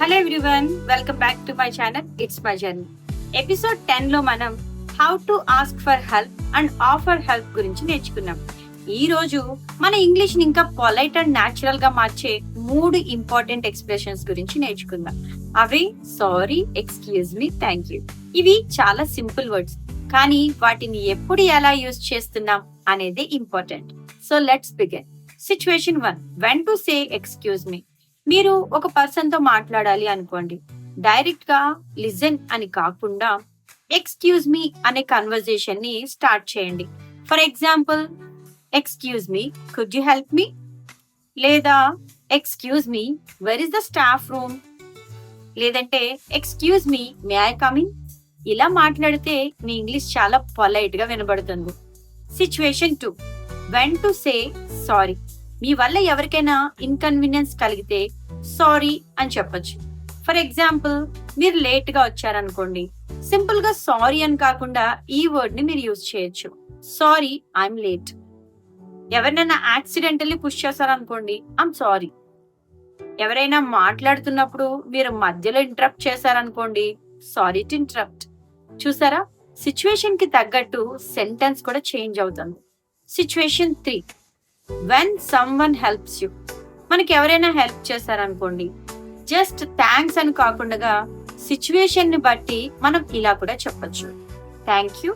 Hello everyone, welcome back to my channel. It's my journey. Episode 10 లో మనం how to ask for help and offer help గురించి నేర్చుకున్నాం. ఈ రోజు మన ఇంగ్లీష్ ని ఇంకా పొలైట్ అండ్ న్యాచురల్ గా మార్చే 3 ఇంపార్టెంట్ ఎక్స్ప్రెషన్స్ గురించి నేర్చుకుందాం. అవి sorry, excuse me, thank you. ఇవి చాలా సింపుల్ వర్డ్స్, కానీ వాటిని ఎప్పుడు ఎలా యూజ్ చేస్తున్నాం అనేది important. So let's begin. Situation 1, when to say excuse me. మీరు ఒక పర్సన్ తో మాట్లాడాలి అనుకోండి. డైరెక్ట్ గా లిజన్ అని కాకుండా ఎక్స్క్యూజ్ మీ అనే కన్వర్జేషన్ ని స్టార్ట్ చేయండి. For example, excuse me, could you help me? లేదా excuse me, where is the staff room? లేదంటే excuse me, may I come in? ఇలా మాట్లాడితే మీ ఇంగ్లీష్ చాలా పొలైట్ గా వినబడుతుంది. Situation 2, when to say sorry. మీ వల్ల ఎవరికైనా ఇన్కన్వీనియన్స్ కలిగితే సారీ అని చెప్పొచ్చు. ఫర్ ఎగ్జాంపుల్, మీరు లేట్ గా వచ్చారనుకోండి. సింపుల్ గా సారీ అని కాకుండా ఈ వర్డ్ ని మీరు యూజ్ చేయొచ్చు. Sorry, I'm late. ఎవరినైనా యాక్సిడెంటల్లీ పుష్ చేశారనుకోండి, ఐఎమ్ సారీ. ఎవరైనా మాట్లాడుతున్నప్పుడు మీరు మధ్యలో ఇంటరప్ట్ చేశారనుకోండి, సారీ టు ఇంటరప్ట్. చూసారా, సిచ్యువేషన్ కి తగ్గట్టు సెంటెన్స్ కూడా చేంజ్ అవుతుంది. Situation 3, when someone helps you. మనకి ఎవరైనా హెల్ప్ చేశారనుకోండి, జస్ట్ థ్యాంక్స్ అని కాకుండా సిచ్యువేషన్ ని బట్టి మనం ఇలా కూడా చెప్పొచ్చు. Thank you,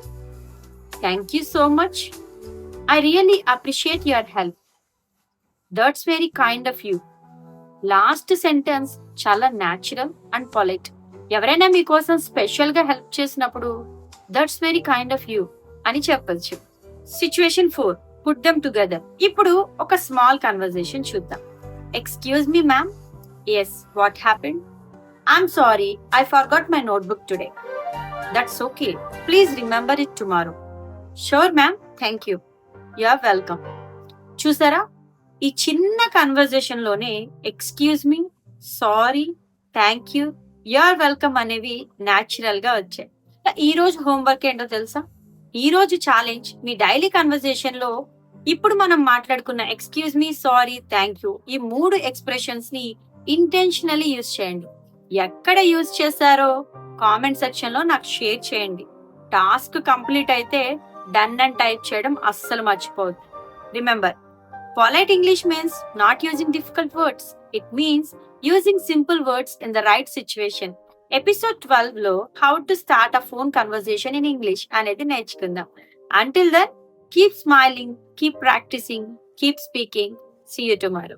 thank you so much, I really appreciate your help, that's very kind of you. Last sentence చాలా న్యాచురల్ అండ్ పొలైట్. ఎవరైనా మీకోసం స్పెషల్ గా హెల్ప్ చేసినప్పుడు that's very kind of you అని చెప్పొచ్చు. Situation 4, put them together. ఇప్పుడు ఒక small conversation చూద్దాం. Excuse me ma'am. Yes, what happened? I'm sorry, I forgot my notebook today. That's okay, please remember it tomorrow. Sure ma'am, thank you, you are welcome. చూసారా, ఈ చిన్న conversation లోనే excuse me, sorry, thank you, you are welcome అనేవి natural గా వచ్చాయి. ఈ రోజు homework ఏంటో తెలుసా? ఈ రోజు ఛాలెంజ్, మీ డైలీ కన్వర్సేషన్ లో ఇప్పుడు మనం మాట్లాడుకున్న excuse me, sorry, thank you, ఈ 3 ఎక్స్ప్రెషన్స్ ని ఇంటెన్షనల్లీ యూజ్ చేయండి. ఎక్కడ యూజ్ చేశారో కామెంట్ సెక్షన్ లో నాకు షేర్ చేయండి. టాస్క్ కంప్లీట్ అయితే డన్ అని టైప్ చేయడం అస్సలు మర్చిపోవద్దు. Remember, polite English means not using difficult words. It means using simple words in the right situation. Episode 12 లో how to start a phone conversation in English అనేది నేర్చుకుందాం. Until then, keep smiling, keep practicing, keep speaking. See you tomorrow.